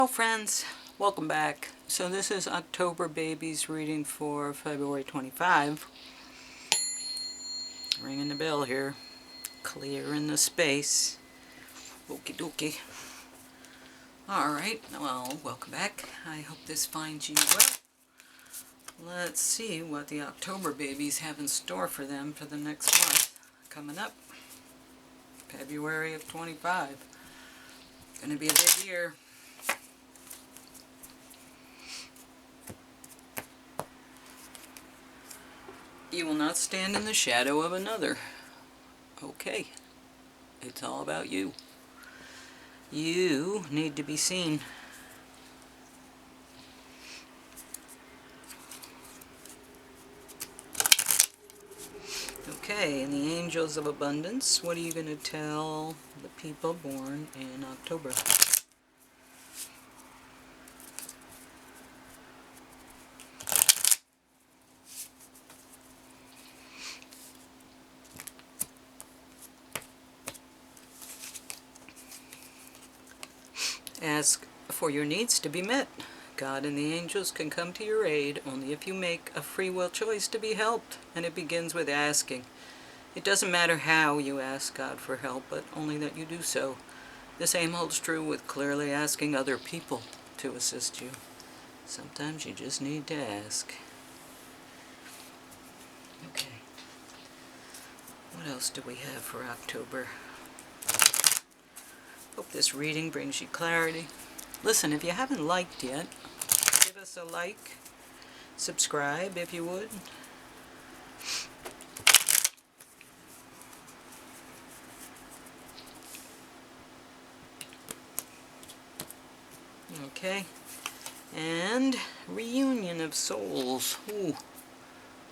Hello friends, welcome back. So this is October Babies reading for February 25. Ringing the bell here, clearing the space. Okie dokie. Alright, well, welcome back. I hope this finds you well. Let's see what the October babies have in store for them for the next month. Coming up, February of 25. Gonna be a big year. You will not stand in the shadow of another. Okay, it's all about you. You need to be seen. Okay, and the angels of abundance, what are you going to tell the people born in October? Ask for your needs to be met. God and the angels can come to your aid only if you make a free will choice to be helped, and it begins with asking. It doesn't matter how you ask God for help, but only that you do so. The same holds true with clearly asking other people to assist you. Sometimes you just need to ask. Okay. What else do we have for October? Hope this reading brings you clarity. Listen, if you haven't liked yet, give us a like. Subscribe if you would. Okay. And reunion of souls. Ooh.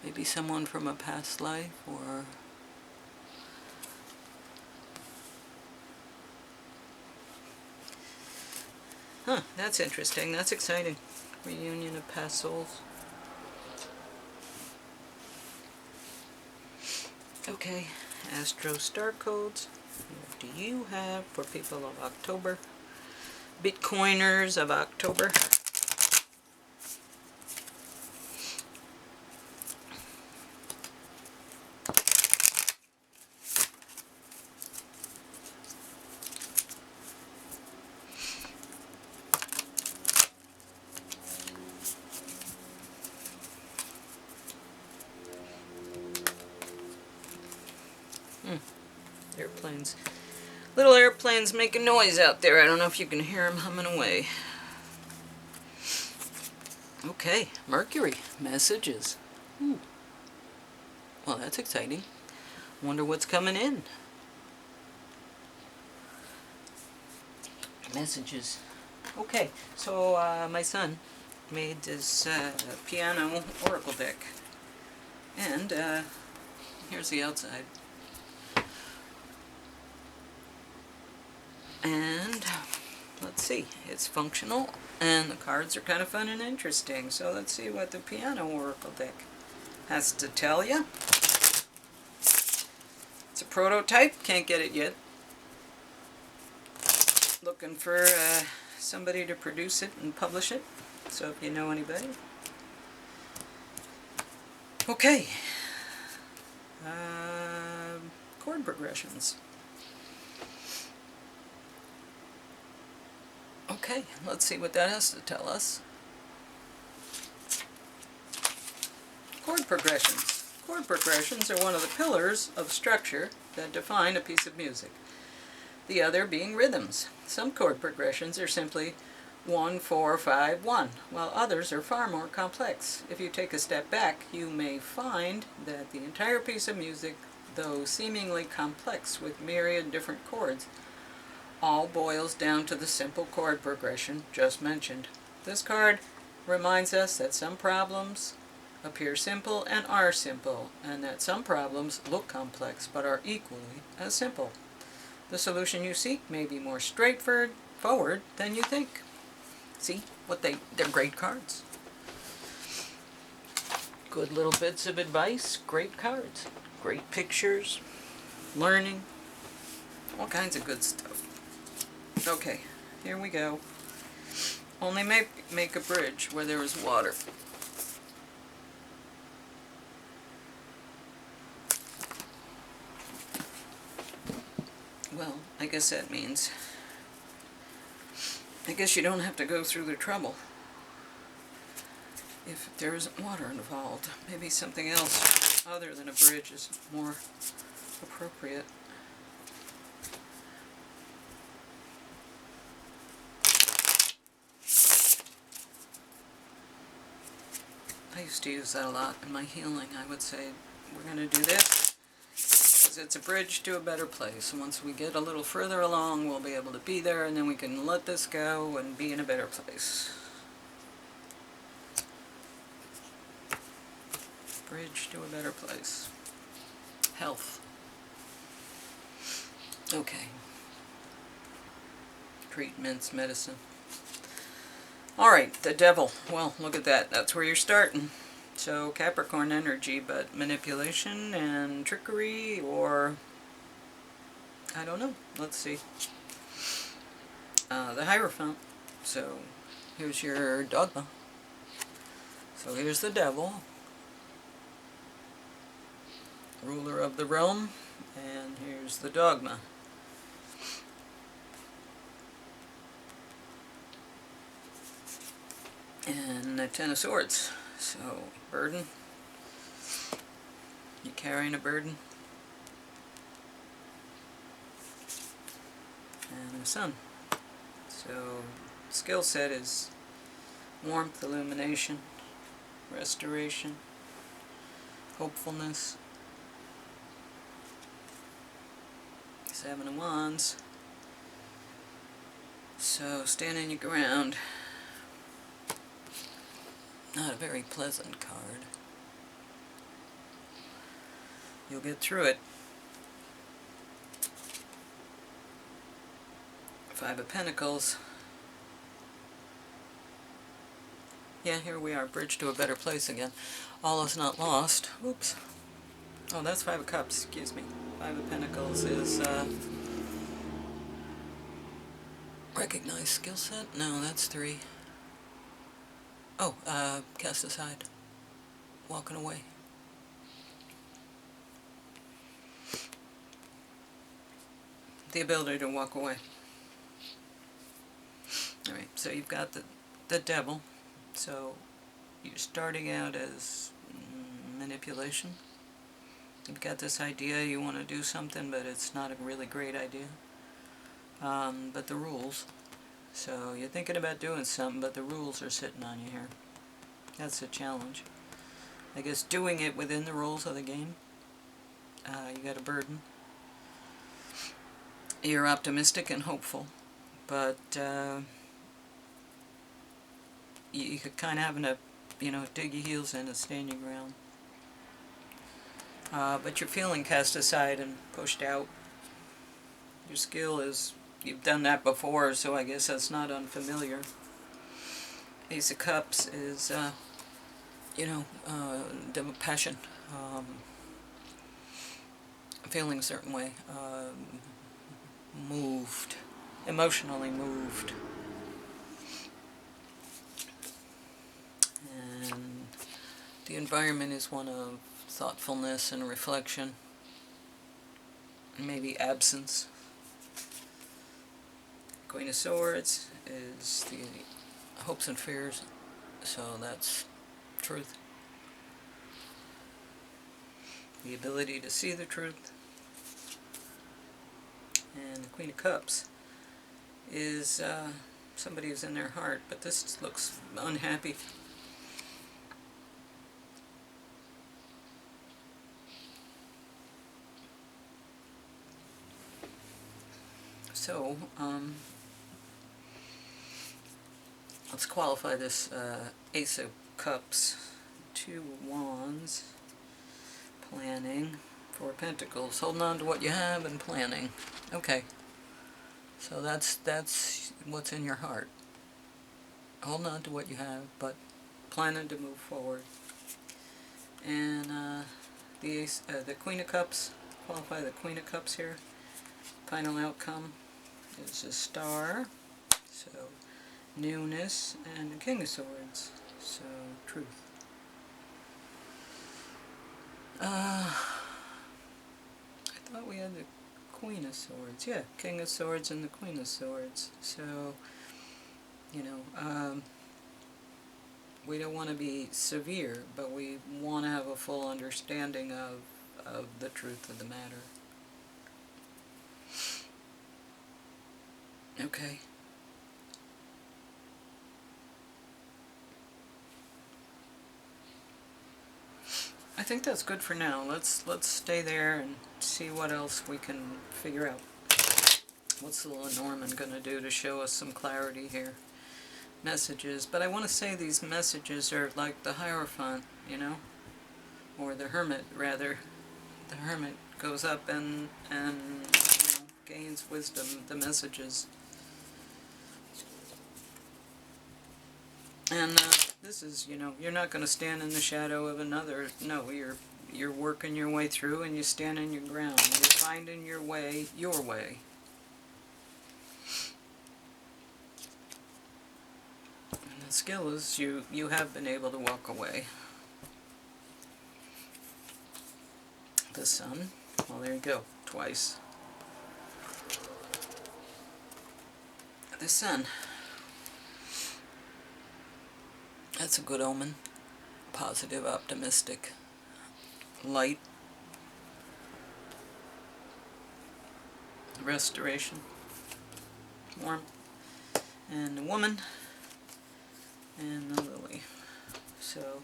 Maybe someone from a past life or... Huh, that's interesting. That's exciting. Reunion of past souls. Okay, Astro Star Codes. What do you have for people of October? Bitcoiners of October. Airplanes. Little airplanes making noise out there. I don't know if you can hear them humming away. Okay, Mercury. Messages. Ooh. Well, that's exciting. Wonder what's coming in. Messages. Okay, so my son made this piano oracle deck. And here's the outside. And let's see, it's functional and the cards are kind of fun and interesting. So let's see what the piano oracle deck has to tell you. It's a prototype, can't get it yet. Looking for somebody to produce it and publish it. So if you know anybody. Okay. Chord progressions. Okay, let's see what that has to tell us. Chord progressions. Chord progressions are one of the pillars of structure that define a piece of music. The other being rhythms. Some chord progressions are simply 1, 4, 5, 1, while others are far more complex. If you take a step back, you may find that the entire piece of music, though seemingly complex with myriad different chords, all boils down to the simple chord progression just mentioned. This card reminds us that some problems appear simple and are simple, and that some problems look complex but are equally as simple. The solution you seek may be more straightforward than you think. See what they're great cards. Good little bits of advice, great cards, great pictures, learning, all kinds of good stuff. Okay, here we go. Only make a bridge where there is water. Well, I guess that means, I guess you don't have to go through the trouble if there isn't water involved. Maybe something else other than a bridge is more appropriate. I used to use that a lot in my healing. I would say, we're going to do this because it's a bridge to a better place. And once we get a little further along, we'll be able to be there, and then we can let this go and be in a better place. Bridge to a better place. Health. Okay. Treatments, medicine. Alright, the devil. Well, look at that. That's where you're starting. So, Capricorn energy, but manipulation and trickery, or I don't know. Let's see. The Hierophant. So, here's your dogma. So, here's the devil. Ruler of the realm. And here's the dogma. And the Ten of Swords. So, burden. You carrying a burden. And the Sun. So, skill set is warmth, illumination, restoration, hopefulness. Seven of Wands. So, standing your ground. Not a very pleasant card. You'll get through it. Five of Pentacles. Yeah, here we are, bridge to a better place again. All is not lost. Oops. Oh, that's Five of Cups, excuse me. Five of Pentacles is, recognized skill set? No, that's three. Oh, cast aside. Walking away. The ability to walk away. Alright, so you've got the devil. So you're starting out as manipulation. You've got this idea you want to do something, but it's not a really great idea. But the rules. So you're thinking about doing something, but the rules are sitting on you here. That's a challenge. I guess doing it within the rules of the game. You got a burden. You're optimistic and hopeful, but you could kind of having to, dig your heels in and stand your ground. But you're feeling cast aside and pushed out. Your skill is, you've done that before, so I guess that's not unfamiliar. Ace of Cups is, passion. Feeling a certain way. Moved. Emotionally moved. And the environment is one of thoughtfulness and reflection. Maybe absence. Queen of Swords is the hopes and fears, so that's truth. The ability to see the truth. And the Queen of Cups is somebody who's in their heart, but this looks unhappy. So, let's qualify this Ace of Cups, Two Wands, planning, Four Pentacles, holding on to what you have and planning. Okay, so that's what's in your heart. Holding on to what you have, but planning to move forward. And the Queen of Cups, qualify the Queen of Cups here. Final outcome is a star. So newness, and the King of Swords. So, truth. I thought we had the Queen of Swords. Yeah, King of Swords and the Queen of Swords. So, you know, we don't want to be severe, but we want to have a full understanding of the truth of the matter. Okay. I think that's good for now. Let's stay there and see what else we can figure out. What's the little Norman going to do to show us some clarity here? Messages. But I want to say these messages are like the Hierophant, you know? Or the Hermit, rather. The Hermit goes up and you know, gains wisdom, the messages. And this is, you know, you're not going to stand in the shadow of another. No, you're working your way through, and you stand in your ground. You're finding your way, your way. And the skill is you have been able to walk away. The Sun. Well, there you go. Twice. The Sun. That's a good omen. Positive, optimistic, light, restoration, warmth, and the Woman, and the Lily. So,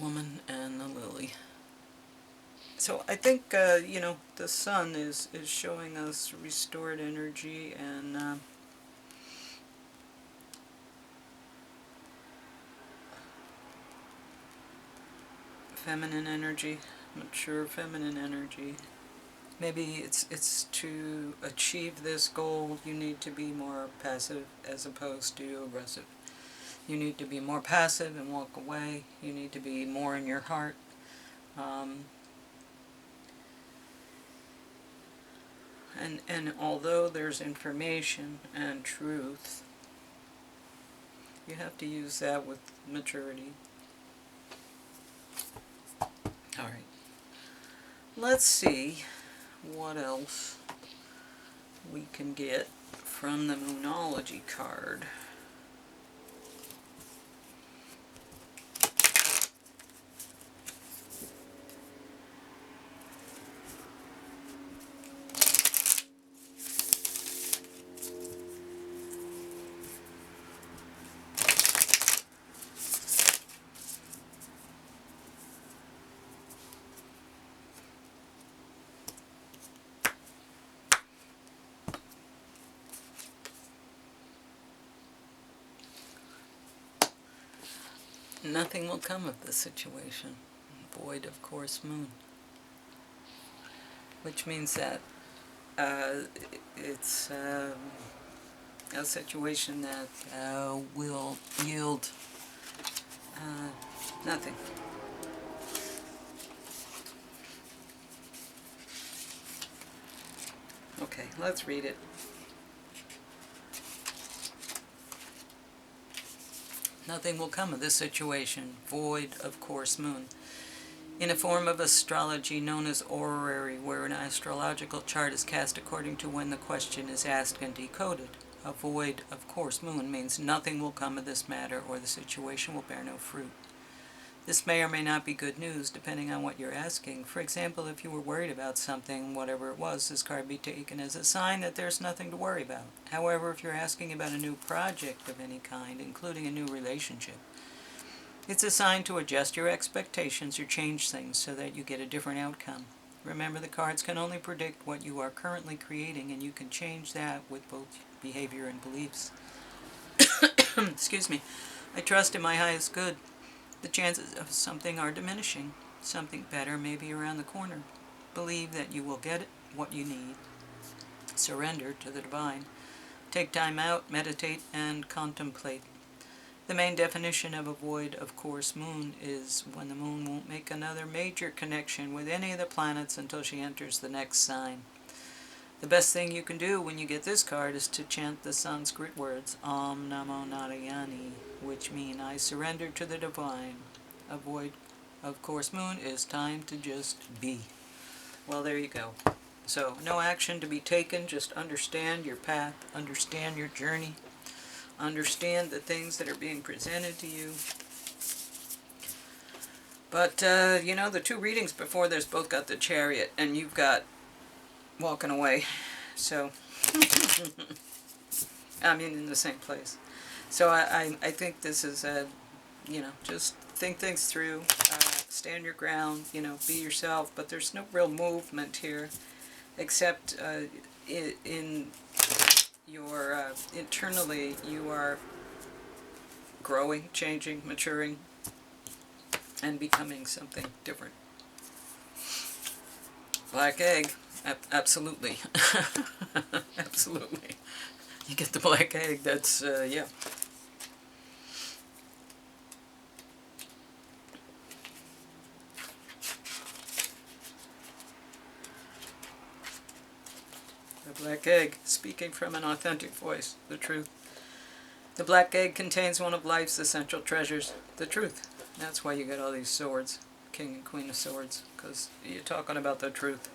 Woman and the Lily. So I think, you know, the Sun is showing us restored energy and feminine energy, mature feminine energy. Maybe it's to achieve this goal you need to be more passive as opposed to aggressive. You need to be more passive and walk away. You need to be more in your heart. And although there's information and truth, you have to use that with maturity. Alright. Let's see what else we can get from the Moonology card. Nothing will come of this situation. Void of course moon. Which means that it's a situation that will yield nothing. Okay, let's read it. Nothing will come of this situation. Void of course moon. In a form of astrology known as orrery, where an astrological chart is cast according to when the question is asked and decoded. A void of course moon means nothing will come of this matter, or the situation will bear no fruit. This may or may not be good news, depending on what you're asking. For example, if you were worried about something, whatever it was, this card be taken as a sign that there's nothing to worry about. However, if you're asking about a new project of any kind, including a new relationship, it's a sign to adjust your expectations or change things so that you get a different outcome. Remember, the cards can only predict what you are currently creating, and you can change that with both behavior and beliefs. Excuse me. I trust in my highest good. The chances of something are diminishing. Something better may be around the corner. Believe that you will get it, what you need. Surrender to the divine. Take time out, meditate, and contemplate. The main definition of a void of course moon is when the moon won't make another major connection with any of the planets until she enters the next sign. The best thing you can do when you get this card is to chant the Sanskrit words Om Namo Narayani, which mean I surrender to the divine. Avoid of course moon is time to just be. Well, there you go. So no action to be taken, just understand your path, understand your journey, understand the things that are being presented to you. But you know, the two readings before this both got the Chariot, and you've got walking away. So I mean, in the same place. So I think this is a, you know, just think things through, stand your ground, you know, be yourself, but there's no real movement here, except in your, internally you are growing, changing, maturing, and becoming something different. Black egg, absolutely. Absolutely. You get the black egg, that's, yeah. The black egg, speaking from an authentic voice, the truth. The black egg contains one of life's essential treasures, the truth. That's why you get all these swords, King and Queen of Swords, because you're talking about the truth.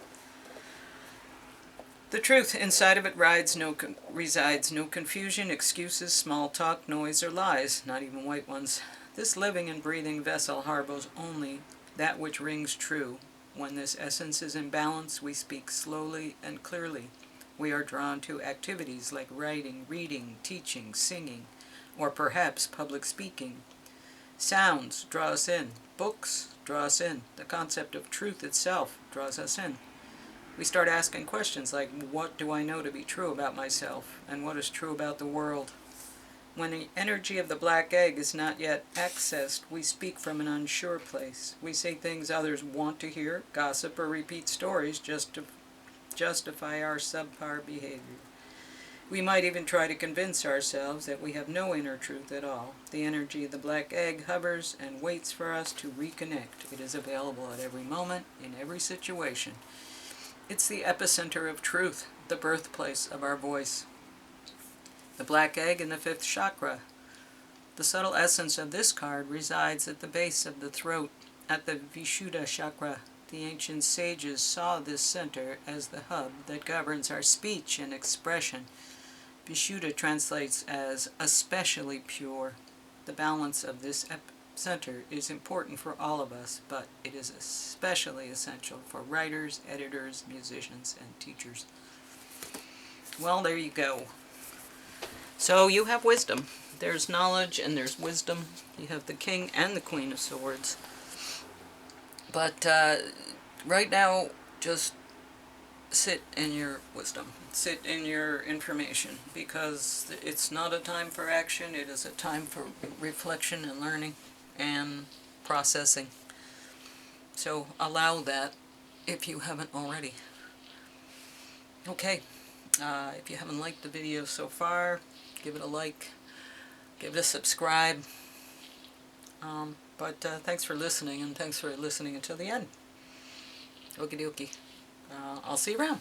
The truth, inside of it resides no confusion, excuses, small talk, noise, or lies, not even white ones. This living and breathing vessel harbors only that which rings true. When this essence is in balance, we speak slowly and clearly. We are drawn to activities like writing, reading, teaching, singing, or perhaps public speaking. Sounds draw us in. Books draw us in. The concept of truth itself draws us in. We start asking questions like, what do I know to be true about myself, and what is true about the world? When the energy of the black egg is not yet accessed, we speak from an unsure place. We say things others want to hear, gossip, or repeat stories just to justify our subpar behavior. We might even try to convince ourselves that we have no inner truth at all. The energy of the black egg hovers and waits for us to reconnect. It is available at every moment, in every situation. It's the epicenter of truth, the birthplace of our voice. The black egg in the 5th chakra. The subtle essence of this card resides at the base of the throat, at the Vishuddha chakra. The ancient sages saw this center as the hub that governs our speech and expression. Vishuddha translates as especially pure. The balance of this center is important for all of us, but it is especially essential for writers, editors, musicians, and teachers. Well, there you go. So you have wisdom. There's knowledge and there's wisdom. You have the King and the Queen of Swords. But right now, just sit in your wisdom. Sit in your information, because it's not a time for action. It is a time for reflection and learning and processing. So allow that if you haven't already. Okay, if you haven't liked the video so far, give it a like, give it a subscribe. But thanks for listening, and thanks for listening until the end. Okie dokie. I'll see you around.